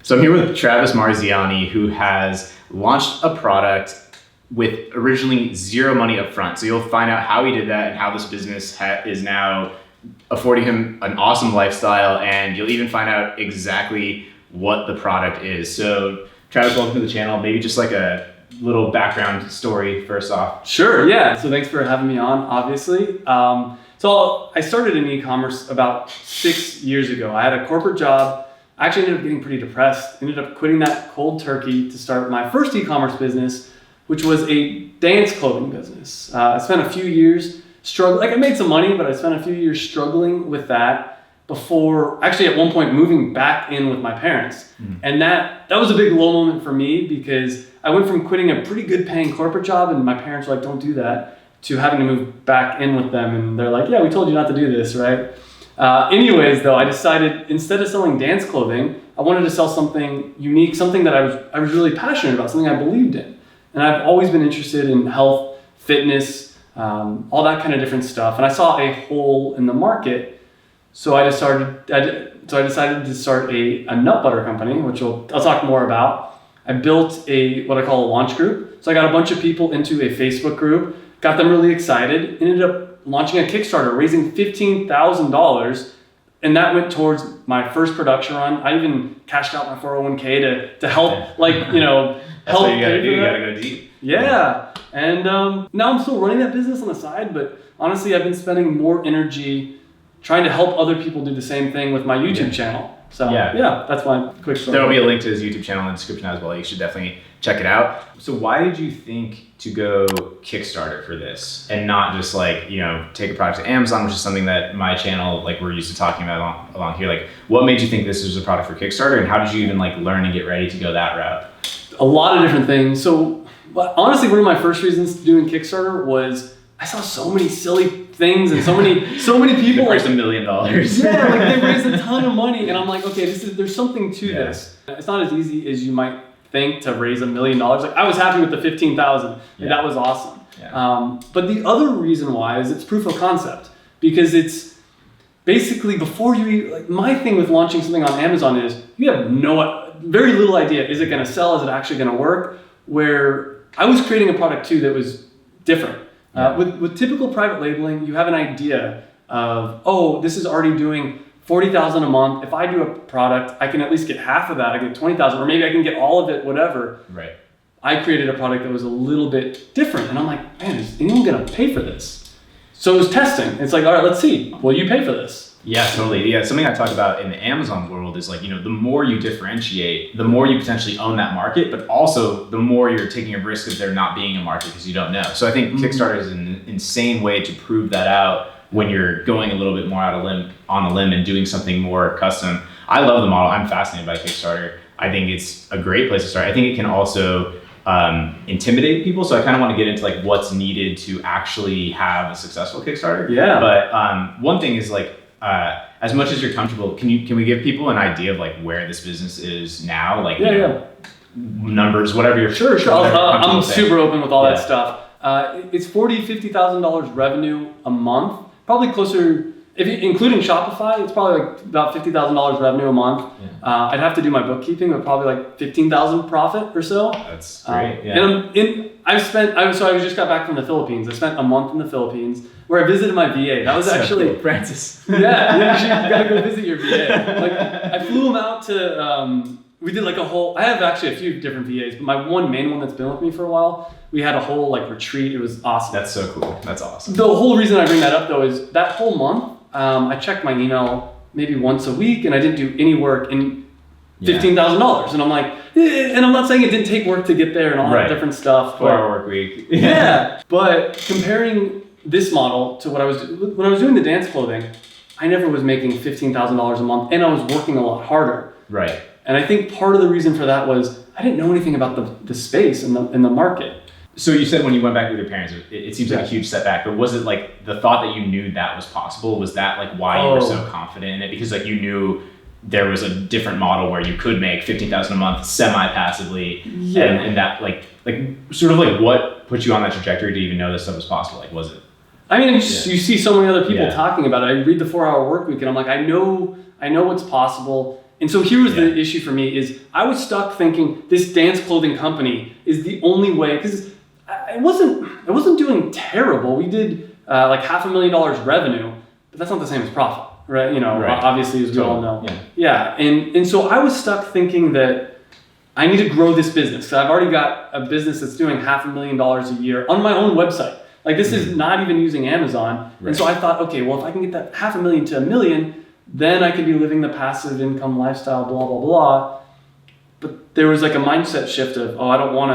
So I'm here with Travis Marziani, who has launched a product with originally zero money up front. So you'll find out how he did that and how this business is now affording him an awesome lifestyle, and you'll even find out exactly what the product is. So Travis, welcome to the channel. Maybe just like a little background story first off. Sure, yeah. So thanks for having me on, obviously. So I started in e-commerce about 6 years ago. I had a corporate job. I actually ended up getting pretty depressed. Ended up quitting that cold turkey to start my first e-commerce business, which was a dance clothing business. I spent a few years struggling. I made some money, but I spent a few years struggling with that before actually at one point moving back in with my parents. And that was a big low moment for me, because I went from quitting a pretty good paying corporate job, and my parents were like, don't do that, to having to move back in with them. And they're like, yeah, we told you not to do this, right? Anyways, though, I decided instead of selling dance clothing, I wanted to sell something unique, something that I was really passionate about, something I believed in. And I've always been interested in health, fitness, all that kind of different stuff. And I saw a hole in the market. So I decided to start a nut butter company, which I'll talk more about. I built what I call a launch group. So I got a bunch of people into a Facebook group, got them really excited, ended up launching a Kickstarter, raising $15,000. And that went towards my first production run. I even cashed out my 401k to help, help. That's what you gotta do. You gotta go deep. Yeah. And now I'm still running that business on the side, but honestly, I've been spending more energy trying to help other people do the same thing with my YouTube channel. So yeah, that's my quick story. There'll be a link to his YouTube channel in the description as well. You should definitely check it out. So why did you think to go Kickstarter for this and not just take a product to Amazon, which is something that my channel, we're used to talking about along here? What made you think this was a product for Kickstarter, and how did you even learn and get ready to go that route? A lot of different things. So honestly, one of my first reasons to doing Kickstarter was I saw so many silly things and so many people raised $1 million. Yeah, they raised a ton of money, and I'm like, okay, there's something to this. It's not as easy as you might think to raise $1 million. I was happy with the 15,000. That was awesome. Yeah. But the other reason why is it's proof of concept, because it's basically before you my thing with launching something on Amazon is you have very little idea. Is it going to sell? Is it actually going to work? Where I was creating a product too that was different. With typical private labeling, you have an idea of, this is already doing $40,000 a month. If I do a product, I can at least get half of that. I get $20,000, or maybe I can get all of it, whatever. Right. I created a product that was a little bit different, and I'm like, man, is anyone gonna pay for this? So it was testing. It's like, all right, let's see. Will you pay for this? Yeah, totally. Yeah, something I talk about in the Amazon world is the more you differentiate, the more you potentially own that market, but also the more you're taking a risk of there not being a market because you don't know. So I think Kickstarter is an insane way to prove that out when you're going a little bit more on a limb and doing something more custom. I love the model. I'm fascinated by Kickstarter. I think it's a great place to start. I think it can also intimidate people. So I kind of want to get into what's needed to actually have a successful Kickstarter. Yeah. But one thing is as much as you're comfortable, can we give people an idea of where this business is now? Numbers, whatever you're Sure. I'm super open with all that stuff. It's $40,000-$50,000 revenue a month. Probably closer, including Shopify, it's probably about $50,000 revenue a month. Yeah. I'd have to do my bookkeeping, but probably $15,000 profit or so. That's great. And I just got back from the Philippines. I spent a month in the Philippines where I visited my VA. That was actually cool. Francis. Yeah, you gotta go visit your VA. I flew him out to. We did I have actually a few different VAs, but my one main one that's been with me for a while, we had a whole retreat. It was awesome. That's so cool. That's awesome. The whole reason I bring that up though is that whole month, I checked my email maybe once a week, and I didn't do any work in $15,000. And I'm like, and I'm not saying it didn't take work to get there and all that different stuff. 4-hour work week. Yeah, but comparing this model to when I was doing the dance clothing, I never was making $15,000 a month, and I was working a lot harder. Right. And I think part of the reason for that was I didn't know anything about the space and the market. So you said when you went back with your parents, it seems like a huge setback, but was it the thought that you knew that was possible? Was that why you were so confident in it? Because you knew there was a different model where you could make $15,000 a month semi-passively, and that what put you on that trajectory to even know this stuff was possible? Was it? I mean, you see so many other people talking about it. I read the 4-hour work week, and I'm like, I know what's possible. And so here was the issue for me is I was stuck thinking this dance clothing company is the only way, because it wasn't doing terrible. We did like $500,000 revenue, but that's not the same as profit, right? Obviously, as we all know. Yeah. And so I was stuck thinking that I need to grow this business. So I've already got a business that's doing $500,000 a year on my own website. Like this is not even using Amazon. Right. And so I thought, okay, well, if I can get that $500,000 to $1 million, then I could be living the passive income lifestyle, blah, blah, blah. But there was like a mindset shift of, I don't want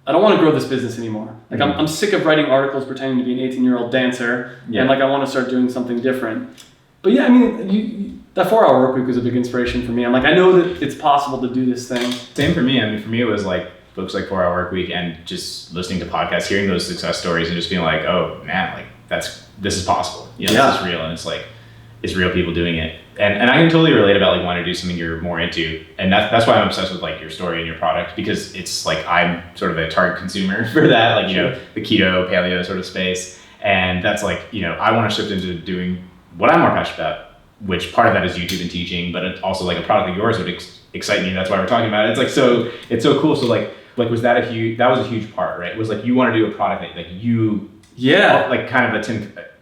to grow this business anymore. Like I'm sick of writing articles pretending to be an 18-year-old dancer. Yeah. And like, I want to start doing something different. But yeah, I mean, that 4-hour work week was a big inspiration for me. I'm like, I know that it's possible to do this thing. Same for me. I mean, for me, it was like books like 4-Hour Work Week and just listening to podcasts, hearing those success stories and just being like, oh man, like this is possible. This is real. And it's real people doing it. And I can totally relate about like wanting to do something you're more into. And that's why I'm obsessed with like your story and your product, because it's like, I'm sort of a target consumer for that, like, the keto, paleo sort of space. And that's like, I want to shift into doing what I'm more passionate about, which part of that is YouTube and teaching, but it's also like a product like yours would excite me. That's why we're talking about it. It's like, it's so cool. So like was that that was a huge part, right? It was like, you want to do a product that like you, like kind of a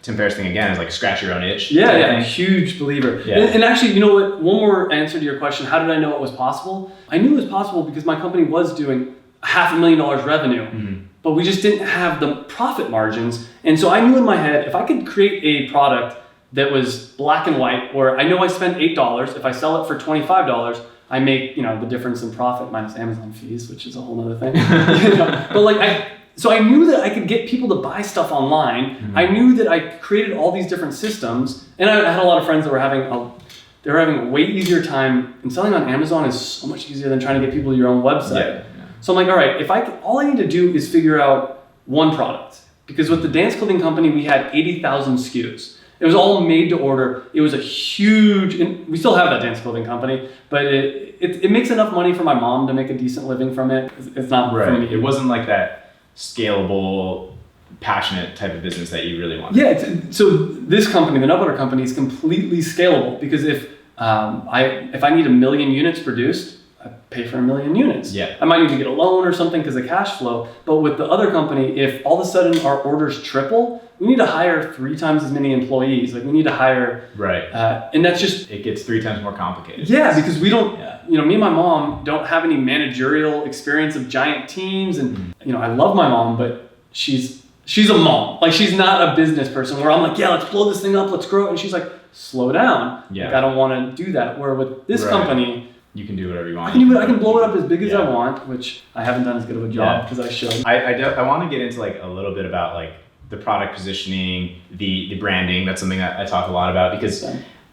Tim Ferriss thing again, is like scratch your own itch. Yeah, huge believer. Yeah. And actually, you know what? One more answer to your question. How did I know it was possible? I knew it was possible because my company was doing $500,000 revenue, but we just didn't have the profit margins. And so I knew in my head, if I could create a product that was black and white, where I know I spend $8, if I sell it for $25, I make, the difference in profit minus Amazon fees, which is a whole other thing. But like so I knew that I could get people to buy stuff online. I knew that I created all these different systems, and I had a lot of friends that were having a way easier time. And selling on Amazon is so much easier than trying to get people to your own website. So I'm like, all right, all I need to do is figure out one product, because with the dance clothing company we had 80,000 SKUs. It was all made to order. It was a huge, and we still have that dance clothing company, but it makes enough money for my mom to make a decent living from it. It's not for me. It wasn't like that scalable, passionate type of business that you really wanted. Yeah. So this company, the Nut Butter Company, is completely scalable, because if I need 1 million units produced, I pay for 1 million units. Yeah. I might need to get a loan or something because of cash flow. But with the other company, if all of a sudden our orders triple, we need to hire 3 times as many employees. Like we need to hire. Right. And that's just. It gets 3 times more complicated. Yeah, because we don't, me and my mom don't have any managerial experience of giant teams. And, I love my mom, but she's a mom. Like she's not a business person where I'm like, yeah, let's blow this thing up, let's grow it. And she's like, slow down. Yeah. Like I don't want to do that. Where with this company, you can do whatever you want. I can blow it up as big as I want, which I haven't done as good of a job because I should. I want to get into like a little bit about like the product positioning, the branding. That's something that I talk a lot about, because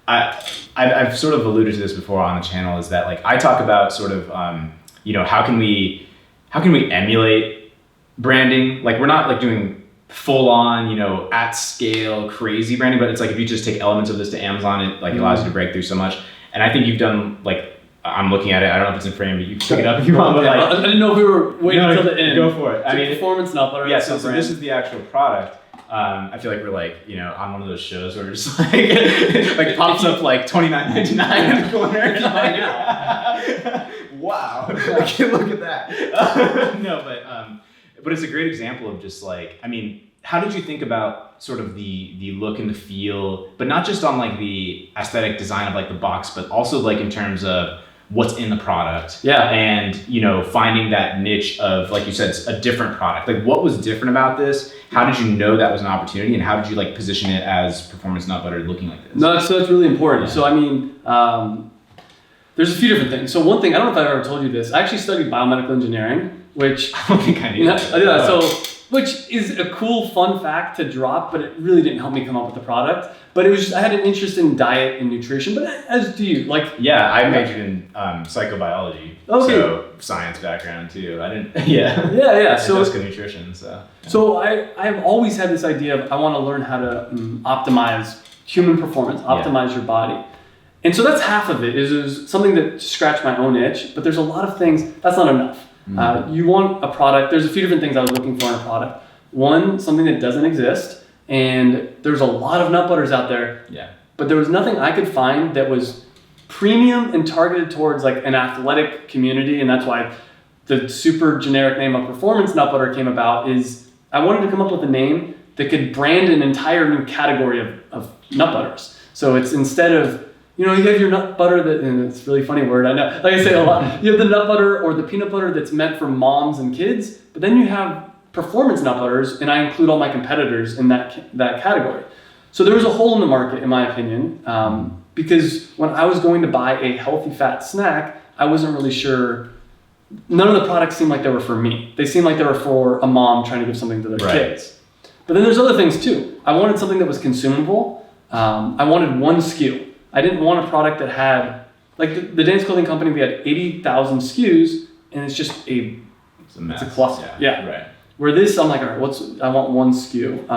I've sort of alluded to this before on the channel, is that like I talk about sort of how can we emulate branding? Like we're not like doing full on, at scale crazy branding, but it's like if you just take elements of this to Amazon, it like allows you to break through so much. And I think you've done like, I'm looking at it. I don't know if it's in frame, but you can pick it up if you want. But like, I didn't know if we were waiting until the end. Go for it. I mean, performance Nut Butter. Yeah. So this is the actual product. I feel like we're like, on one of those shows where it's like pops up like $29.99 in the corner. Wow. Look at that. No, but it's a great example of just like, I mean, how did you think about sort of the look and the feel, but not just on like the aesthetic design of like the box, but also like in terms of what's in the product. Yeah. And, finding that niche of, like you said, a different product. Like what was different about this? How did you know that was an opportunity, and how did you like position it as Performance Nut Butter looking like this? No, that's really important. Yeah. So, I mean, there's a few different things. So one thing, I don't know if I've ever told you this, I actually studied biomedical engineering, which I don't think I knew. Which is a cool, fun fact to drop, but it really didn't help me come up with the product. But it was I had an interest in diet and nutrition, but as do you. Like, yeah, I majored in psychobiology, so science background too. I didn't. Yeah. So nutrition. So I've always had this idea of I want to learn how to optimize human performance, optimize your body. And so that's half of it, is something that scratched my own itch, but there's a lot of things, that's not enough. You want a product, there's a few different things I was looking for in a product. One, something that doesn't exist, and there's a lot of nut butters out there, but there was nothing I could find that was premium and targeted towards like an athletic community, and that's why the super generic name of performance nut butter came about. Is I wanted to come up with a name that could brand an entire new category of nut butters. So it's instead of, you have your nut butter and it's a really funny word, I know, like I say a lot, you have the nut butter or the peanut butter that's meant for moms and kids, but then you have performance nut butters, and I include all my competitors in that category. So there was a hole in the market, in my opinion, because when I was going to buy a healthy fat snack, I wasn't really sure. None of the products seemed like they were for me. They seemed like they were for a mom trying to give something to their kids. But then there's other things too. I wanted something that was consumable. I wanted one SKU. I didn't want a product that had, like the dance clothing company, we had 80,000 SKUs, and it's just it's a cluster. Yeah. Right. Where this, I'm like, all right, I want one SKU.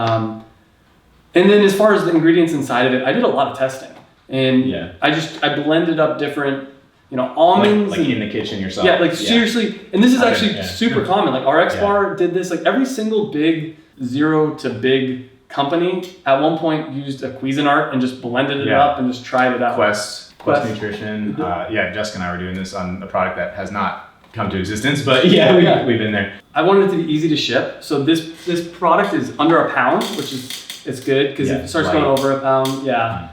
And then as far as the ingredients inside of it, I did a lot of testing. And I blended up different, almonds. Like in the kitchen yourself. Yeah, seriously. And this is actually super common. Like RX Bar did this, like every single big zero to big company at one point used a Cuisinart and just blended it up and just tried it out. Quest Nutrition. Jessica and I were doing this on a product that has not come to existence, but we've been there. I wanted it to be easy to ship. So this product is under a pound, which it's good because it starts going over a pound. Yeah.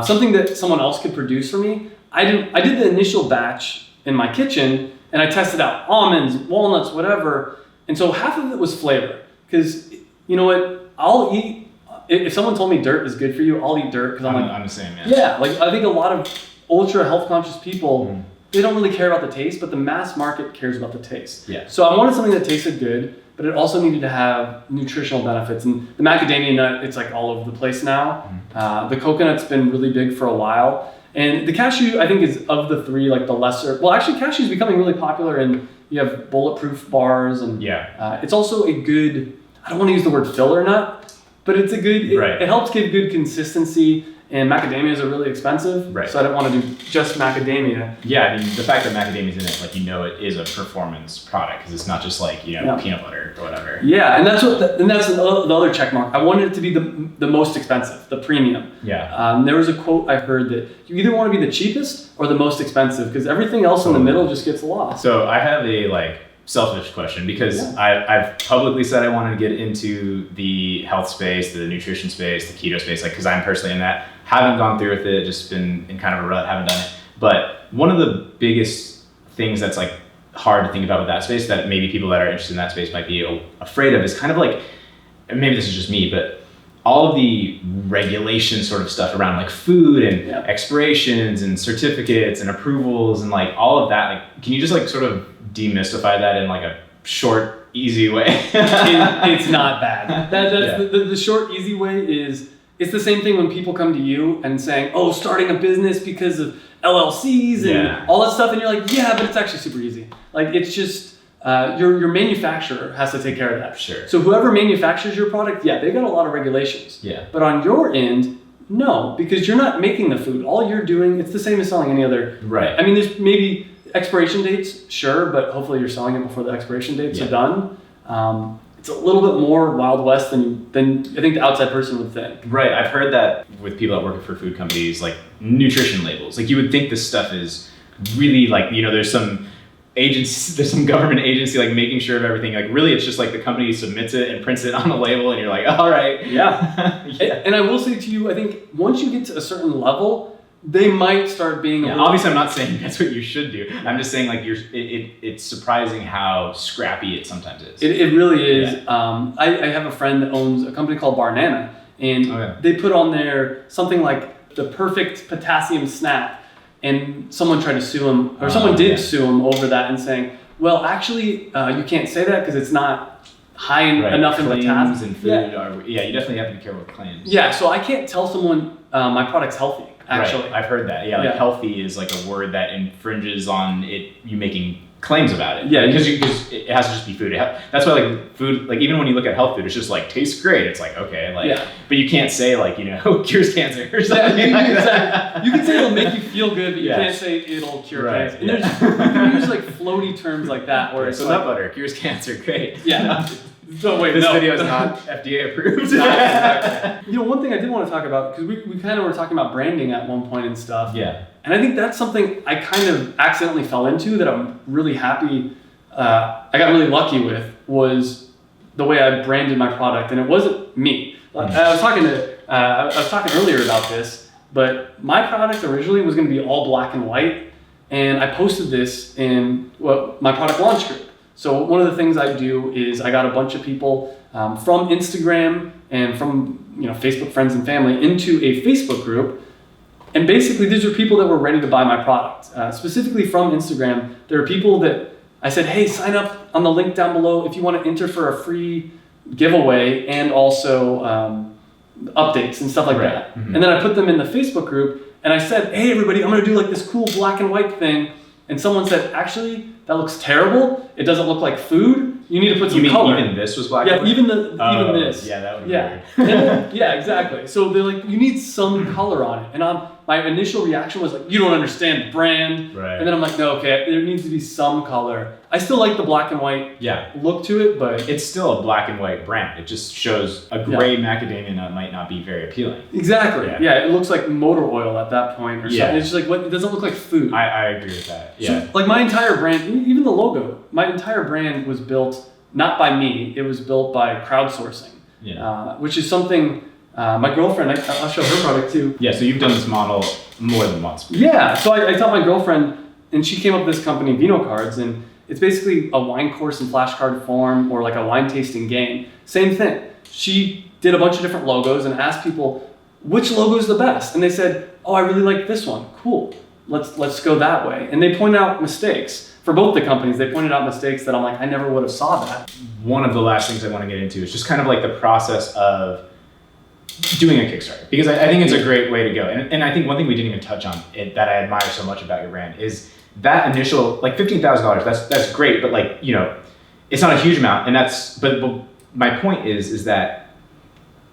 Something that someone else could produce for me. I did the initial batch in my kitchen and I tested out almonds, walnuts, whatever. And so half of it was flavor. Because you know what? I'll eat, if someone told me dirt is good for you, I'll eat dirt. Because I'm the same, Yeah, like I think a lot of ultra health conscious people, they don't really care about the taste, but the mass market cares about the taste. Yeah. So I wanted something that tasted good, but it also needed to have nutritional benefits. And the macadamia nut, it's like all over the place now. The coconut's been really big for a while. And the cashew, I think, is of the three, like the lesser. Well, actually, cashew is becoming really popular, and you have bulletproof bars, and it's also a good. I don't want to use the word filler nut, but it's a good. It helps give good consistency. And macadamias are really expensive, so I didn't want to do just macadamia. Yeah, I mean, the fact that macadamia's in it, like, it is a performance product because it's not just like, peanut butter or whatever. Yeah, and that's the other check mark. I wanted it to be the most expensive, the premium. Yeah. There was a quote I heard that you either want to be the cheapest or the most expensive because everything else in the middle just gets lost. So I have a selfish question because I've publicly said I wanted to get into the health space, the nutrition space, the keto space, because I'm personally in that. Haven't gone through with it, just been in kind of a rut, haven't done it. But one of the biggest things that's hard to think about with that space that maybe people that are interested in that space might be afraid of is kind of maybe this is just me, but all of the regulation sort of stuff around food and expirations and certificates and approvals and all of that. Can you just sort of demystify that in a short, easy way? It's not bad. The short, easy way is, it's the same thing when people come to you and saying, oh, starting a business because of LLCs and all that stuff. And you're like, yeah, but it's actually super easy. It's just, your manufacturer has to take care of that. Sure. So whoever manufactures your product, they got a lot of regulations. Yeah. But on your end, no, because you're not making the food. All you're doing, it's the same as selling any other. Right. I mean, there's maybe expiration dates, sure, but hopefully you're selling it before the expiration dates are done. It's a little bit more Wild West than I think the outside person would think. Right. I've heard that with people that work for food companies, nutrition labels. You would think this stuff is really there's some agency, there's some government agency making sure of everything. Really, it's just the company submits it and prints it on the label, and you're like, all right. Yeah. And I will say to you, I think once you get to a certain level, they might start being obviously, I'm not saying that's what you should do. I'm just saying it's surprising how scrappy it sometimes is. It really is. Yeah. I have a friend that owns a company called Barnana, and they put on there something like the perfect potassium snack, and someone tried to sue him, or someone did sue him over that and saying, well, actually, you can't say that because it's not high enough in potassium. And food you definitely have to be careful with claims. Yeah, so I can't tell someone my product's healthy. Actually, right. I've heard that. Yeah, healthy is a word that infringes on you making claims about it. Yeah, because it has to just be food. That's why food, even when you look at health food, it's just tastes great. It's okay, but you can't say cures cancer or something like that. You can say it'll make you feel good, but you can't say it'll cure cancer. And you can use floaty terms like that, where it's nut butter cures cancer. Great. Yeah. So wait, this video is not FDA approved. Exactly. One thing I did want to talk about, because we kind of were talking about branding at one point and stuff. Yeah. And I think that's something I kind of accidentally fell into that I'm really happy, I got really lucky with, was the way I branded my product. And it wasn't me. I was talking earlier about this, but my product originally was going to be all black and white. And I posted this in my product launch group. So one of the things I do is I got a bunch of people from Instagram and from Facebook friends and family into a Facebook group. And basically, these are people that were ready to buy my product. Specifically from Instagram, there are people that I said, hey, sign up on the link down below if you want to enter for a free giveaway and also updates and stuff like that. And then I put them in the Facebook group and I said, hey, everybody, I'm going to do like this cool black and white thing. And someone said, actually, that looks terrible. It doesn't look like food. You need to put some color. Even this was black and white? Even this. Yeah, that would be weird. Yeah, exactly. So they're like, you need some color on it. And my initial reaction was like, you don't understand the brand. Right. And then I'm like, no, okay, there needs to be some color. I still like the black and white look to it, but it's still a black and white brand. It just shows a gray macadamia nut might not be very appealing. Exactly. Yeah, it looks like motor oil at that point or something. It's just like, it doesn't look like food. I agree with that. Yeah. So, like my entire brand, even the logo, my entire brand was built not by me. It was built by crowdsourcing, which is something my girlfriend, I'll show her product too. Yeah, so you've done this model more than once. Yeah, so I taught my girlfriend, and she came up with this company, Vino Cards, and it's basically a wine course in flashcard form or like a wine tasting game. Same thing. She did a bunch of different logos and asked people, which logo is the best? And they said, oh, I really like this one. Cool. Let's go that way. And they pointed out mistakes. For both the companies, they pointed out mistakes that I'm like, I never would have saw that. One of the last things I want to get into is just kind of like the process of doing a Kickstarter, because I think it's a great way to go. And I think one thing we didn't even touch on that I admire so much about your brand is that initial, like $15,000, that's great, but like, it's not a huge amount. And but my point is that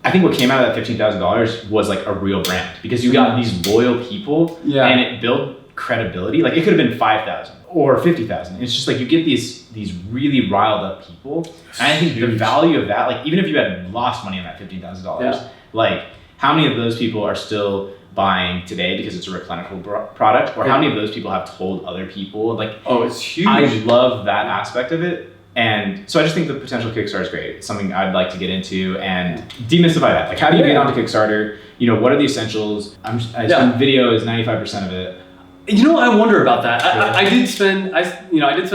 I think what came out of that $15,000 was like a real brand, because you got these loyal people and it built credibility. Like it could have been 5,000 or 50,000. It's just like you get these really riled up people. And I think the value of that, like even if you had lost money on that $15,000, like how many of those people are still buying today because it's a replenishable product, or how many of those people have told other people? Like, oh, it's huge. I love that aspect of it. And so I just think the potential Kickstarter is great. It's something I'd like to get into and demystify that. Like, how do you get onto Kickstarter? What are the essentials? I spend video is 95% of it. I wonder about that. I did spend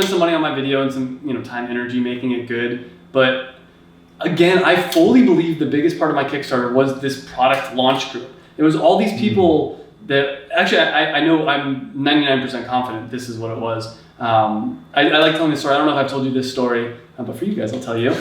some money on my video and some time, energy making it good. But again, I fully believe the biggest part of my Kickstarter was this product launch group. It was all these people that actually I know I'm 99% confident this is what it was. I like telling this story. I don't know if I've told you this story, but for you guys, I'll tell you.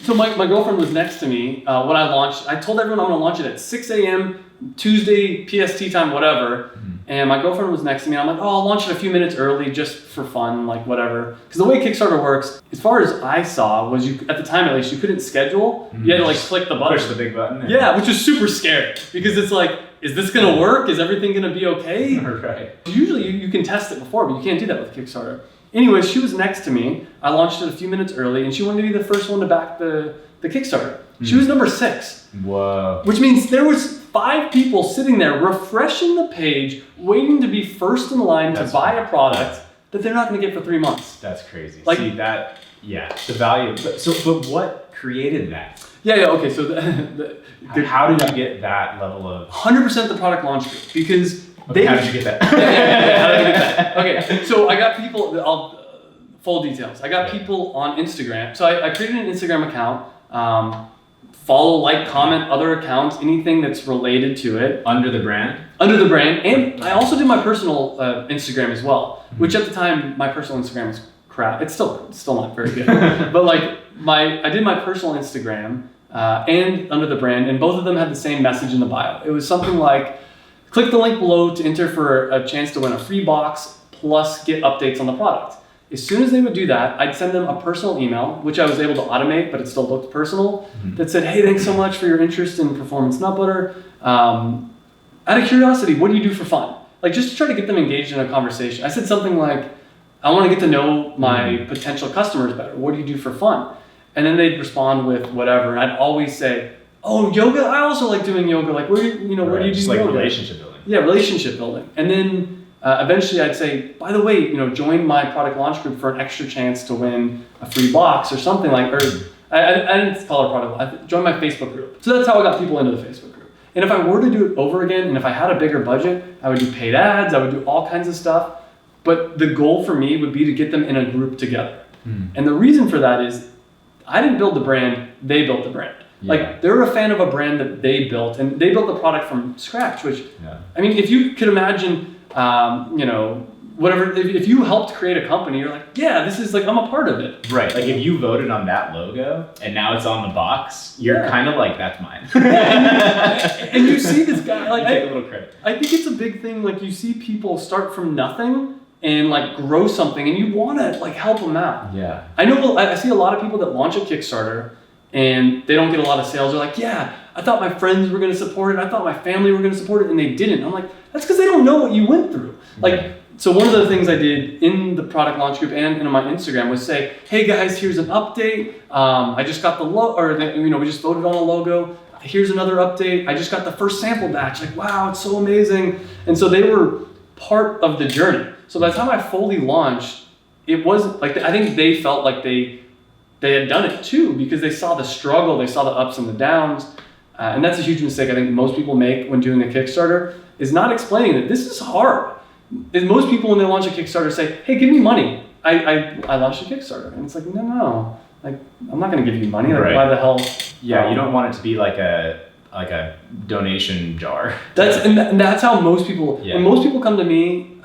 So my girlfriend was next to me when I launched. I told everyone I'm going to launch it at 6 a.m. Tuesday, PST time, whatever. And my girlfriend was next to me. I'm like, oh, I'll launch it a few minutes early just for fun, like whatever. Because the way Kickstarter works, as far as I saw, was at the time at least, you couldn't schedule. You had to like click the button. Push the big button. Yeah, which was super scary because it's like, is this going to work? Is everything going to be okay? Right. Usually you can test it before, but you can't do that with Kickstarter. Anyway, she was next to me. I launched it a few minutes early, and she wanted to be the first one to back the Kickstarter. She was number 6. Whoa. Which means there was 5 people sitting there refreshing the page, waiting to be first in line to buy a product that they're not going to get for 3 months. That's crazy. Like, see that? Yeah, the value. But what created that? Yeah. Okay. So how did you get that level of 100% the product launch group? Because how did you get that? How did I get that? Okay. So I got people. Full details. I got people on Instagram. So I created an Instagram account. Follow, like, comment other accounts, anything that's related to it. Under the brand? Under the brand. And I also did my personal Instagram as well, which at the time, my personal Instagram was crap. It's still not very good. But like, I did my personal Instagram and under the brand, and both of them had the same message in the bio. It was something like, click the link below to enter for a chance to win a free box plus get updates on the product. As soon as they would do that, I'd send them a personal email, which I was able to automate, but it still looked personal, that said, hey, thanks so much for your interest in performance nut butter. Out of curiosity, what do you do for fun? Like, just to try to get them engaged in a conversation. I said something like, I want to get to know my potential customers better. What do you do for fun? And then they'd respond with whatever. And I'd always say, oh, yoga? I also like doing yoga. Like, where do you do just yoga? Like relationship building. Yeah, relationship building. And then Eventually I'd say, by the way, join my product launch group for an extra chance to win a free box or something like, or I didn't call it a product, I joined my Facebook group. So that's how I got people into the Facebook group. And if I were to do it over again, and if I had a bigger budget, I would do paid ads, I would do all kinds of stuff. But the goal for me would be to get them in a group together. And the reason for that is I didn't build the brand, they built the brand. Yeah. Like they're a fan of a brand that they built, and they built the product from scratch, which, I mean, if you could imagine, whatever, if you helped create a company, you're like, yeah, this is like, I'm a part of it. Right. Like if you voted on that logo and now it's on the box, you're kind of like, that's mine. And you see this guy, like, take a little credit. I think it's a big thing. Like you see people start from nothing and like grow something, and you want to like help them out. Yeah. I see a lot of people that launch a Kickstarter and they don't get a lot of sales. They're like, yeah, I thought my friends were going to support it. I thought my family were going to support it, and they didn't. I'm like, that's because they don't know what you went through. Like, so one of the things I did in the product launch group and in my Instagram was say, hey guys, here's an update. I just got the we just voted on a logo. Here's another update. I just got the first sample batch. Like, wow, it's so amazing. And so they were part of the journey. So by the time I fully launched, it wasn't like, I think they felt like they had done it too, because they saw the struggle, they saw the ups and the downs. And that's a huge mistake I think most people make when doing a Kickstarter, is not explaining that this is hard. Most people, when they launch a Kickstarter, say, hey, give me money. I launched a Kickstarter. And it's like, no. Like, I'm not going to give you money. Like, why the hell? Yeah, you don't want it to be like a donation jar. That's how most people, when most people come to me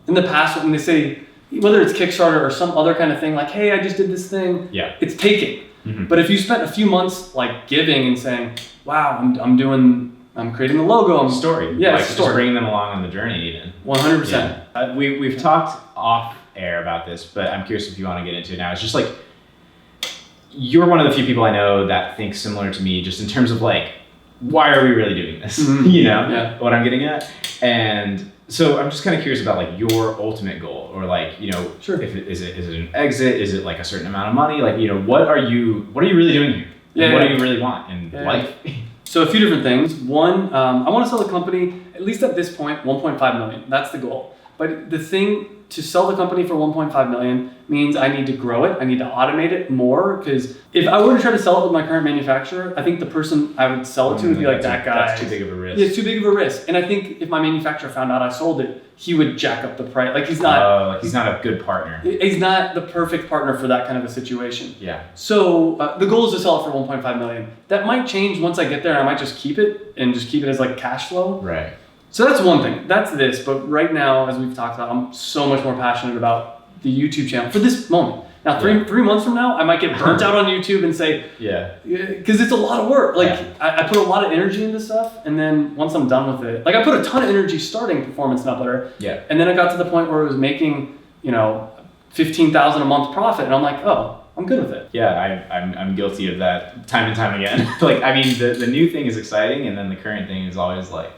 in the past, when they say, whether it's Kickstarter or some other kind of thing, like, hey, I just did this thing, it's taking. But if you spent a few months like giving and saying, wow, I'm creating the logo. Story. Yeah, like story. Just bringing them along on the journey even. 100%. Yeah. We've talked off air about this, but I'm curious if you want to get into it now. It's just like, you're one of the few people I know that think similar to me, just in terms of like, why are we really doing this? What I'm getting at? And so I'm just kind of curious about like your ultimate goal, or like, Sure. Is it an exit? Is it like a certain amount of money? Like, what are you really doing here? Yeah, what do you really want in life? So a few different things. One, I want to sell the company, at least at this point, 1.5 million. That's the goal. But the thing to sell the company for 1.5 million means I need to grow it. I need to automate it more, because if I were to try to sell it with my current manufacturer, I think the person I would sell it to would be like, that guy. That's too big of a risk. Yeah, it's too big of a risk. And I think if my manufacturer found out I sold it, he would jack up the price. Like he's not a good partner. He's not the perfect partner for that kind of a situation. Yeah. So the goal is to sell it for 1.5 million. That might change once I get there. I might just keep it as like cash flow. Right. So that's one thing. That's this. But right now, as we've talked about, I'm so much more passionate about the YouTube channel for this moment. Now, three months from now, I might get burnt out on YouTube and say, because it's a lot of work. Like I put a lot of energy into stuff, and then once I'm done with it, like I put a ton of energy starting Performance Nut Butter. Yeah. And then I got to the point where it was making, $15,000 a month profit, and I'm like, oh, I'm good with it. Yeah, I'm guilty of that time and time again. Like, I mean, the new thing is exciting, and then the current thing is always like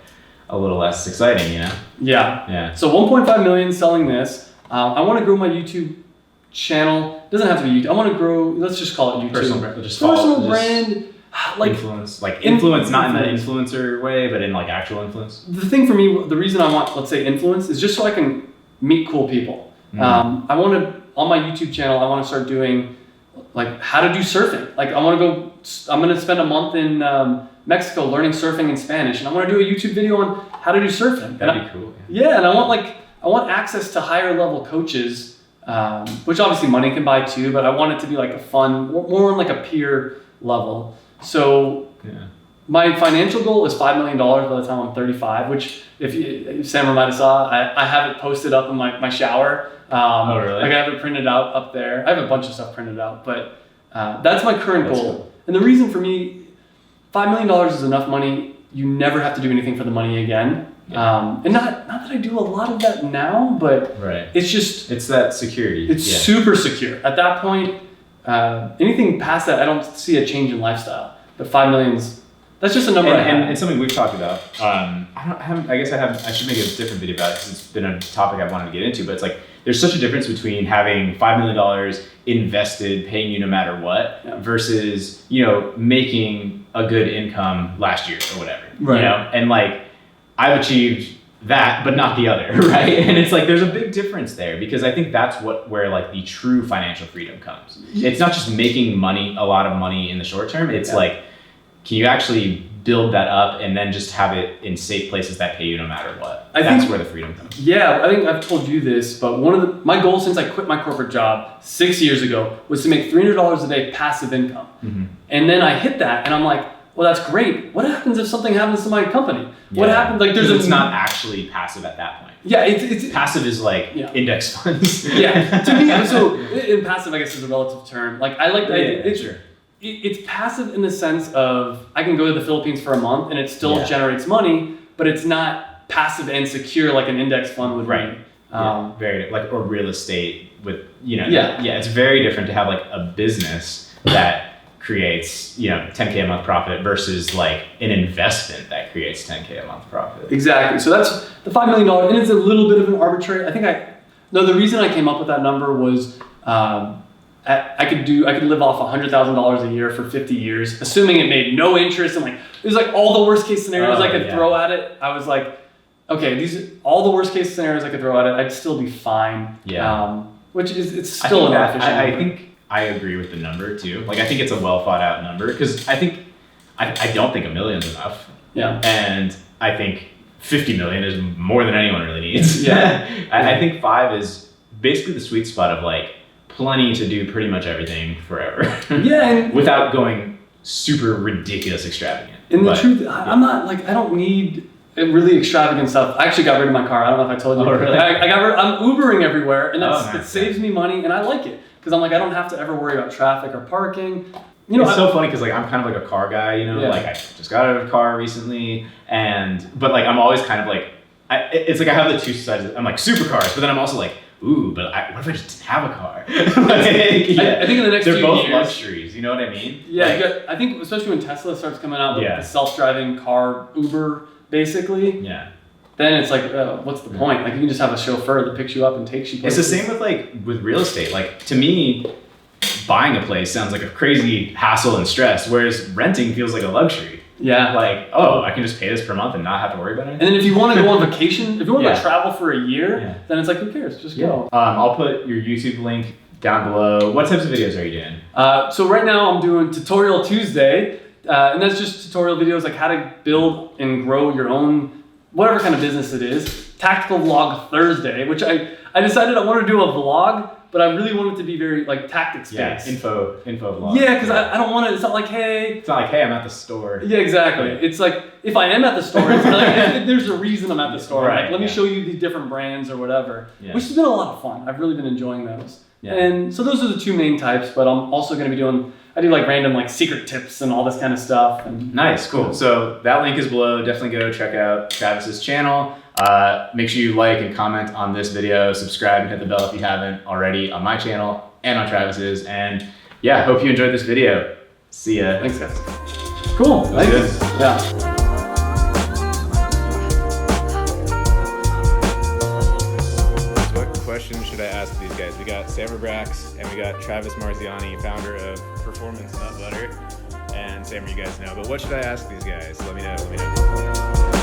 a little less exciting, Yeah. Yeah. So 1.5 million selling this. I want to grow my YouTube channel. It doesn't have to be YouTube. I want to grow, let's just call it YouTube. Personal brand. Personal brand. Like influence. Like influence, not in the influencer way, but in like actual influence. The thing for me, the reason I want, let's say, influence is just so I can meet cool people. I want to, on my YouTube channel, I want to start doing like how to do surfing. Like I'm going to spend a month in Mexico learning surfing in Spanish, and I want to do a YouTube video on how to do surfing. That'd be cool. Yeah, and I want access to higher level coaches, which obviously money can buy too, but I want it to be like a fun, more on like a peer level. So my financial goal is $5 million by the time I'm 35, which if Sam might have saw, I have it posted up in my shower. Oh, really? Like I have it printed out up there. I have a bunch of stuff printed out, but that's my current goal. Cool. And the reason for me, $5 million is enough money. You never have to do anything for the money again. Yeah. And not that I do a lot of that now, but it's that security. It's super secure. At that point, anything past that, I don't see a change in lifestyle. But 5 million's, that's just a number. And it's something we've talked about. I should make a different video about it because it's been a topic I've wanted to get into, but it's like, there's such a difference between having $5 million invested, paying you no matter what, versus, making a good income last year or whatever, right. And like, I've achieved that, but not the other, right? And it's like there's a big difference there because I think that's where like the true financial freedom comes. It's not just making money, a lot of money in the short term. It's like, can you actually build that up and then just have it in safe places that pay you no matter what? That's where the freedom comes. Yeah, I think I've told you this, but my goal since I quit my corporate job 6 years ago was to make $300 a day passive income. Mm-hmm. And then I hit that and I'm like, well, that's great. What happens if something happens to my company? What happens? Like, it's not actually passive at that point. Yeah, it's passive is like index funds. Yeah, to me, so in passive, I guess is a relative term. Like I like that. Sure. It's passive in the sense of I can go to the Philippines for a month and it still generates money, but it's not passive and secure like an index fund would be. Very like or real estate with it's very different to have like a business that creates 10K a month profit versus like an investment that creates 10K a month profit. Exactly. So that's the $5 million, and it's a little bit of an arbitrary. The reason I came up with that number was I could live off $100,000 a year for 50 years, assuming it made no interest, and like it was like all the worst case scenarios I could throw at it. I was like, okay, these all the worst case scenarios I could throw at it, I'd still be fine. Yeah. Which is it's still an efficient. I think I agree with the number too. Like I think it's a well thought out number because I don't think $1 million's enough. Yeah. And I think 50 million is more than anyone really needs. Yeah. I think 5 is basically the sweet spot of like plenty to do pretty much everything forever. Yeah. Without going super ridiculous extravagant. And the truth, I'm not like, I don't need really extravagant stuff. I actually got rid of my car. I don't know if I told you. Oh, really? I'm Ubering everywhere, and nice. It saves me money, and I like it. Because I'm like, I don't have to ever worry about traffic or parking. It's so funny because like I'm kind of like a car guy, like I just got out of a car recently, but like I'm always kind of like, it's like I have the two sides. I'm like supercars, but then I'm also like, ooh, but what if I just didn't have a car? I think in the next few years, they're both luxuries. You know what I mean? Yeah, I think especially when Tesla starts coming out with the self-driving car, Uber, basically. Yeah. Then it's like, what's the point? Like you can just have a chauffeur that picks you up and takes you places. It's the same with real estate. Like to me, buying a place sounds like a crazy hassle and stress, whereas renting feels like a luxury. Yeah. Like, I can just pay this per month and not have to worry about it. And then if you want to go on vacation, if you want to travel for a year, then it's like, who cares? Just go. I'll put your YouTube link down below. What types of videos are you doing? So right now I'm doing Tutorial Tuesday, and that's just tutorial videos like how to build and grow your own whatever kind of business it is. Tactical Vlog Thursday, which I decided I wanted to do a vlog, but I really want it to be very like tactics based. Info vlog. Yeah, because I don't want it. It's not like hey. It's not like hey, I'm at the store. Yeah, exactly. It's like if I am at the store, it's like, there's a reason I'm at the store. Right, like let me show you these different brands or whatever, which has been a lot of fun. I've really been enjoying those. Yeah. And so those are the two main types. But I'm also going to be I do like random like secret tips and all this kind of stuff. And nice, cool. So that link is below. Definitely go check out Travis's channel. Make sure you like and comment on this video, subscribe and hit the bell if you haven't already on my channel and on Travis's. And yeah, hope you enjoyed this video. See ya. Thanks guys. Cool. Thanks. Yeah. Question should I ask these guys? We got Sam Brax and we got Travis Marziani, founder of Performance Nut Butter. And Sam, you guys know, but what should I ask these guys? Let me know.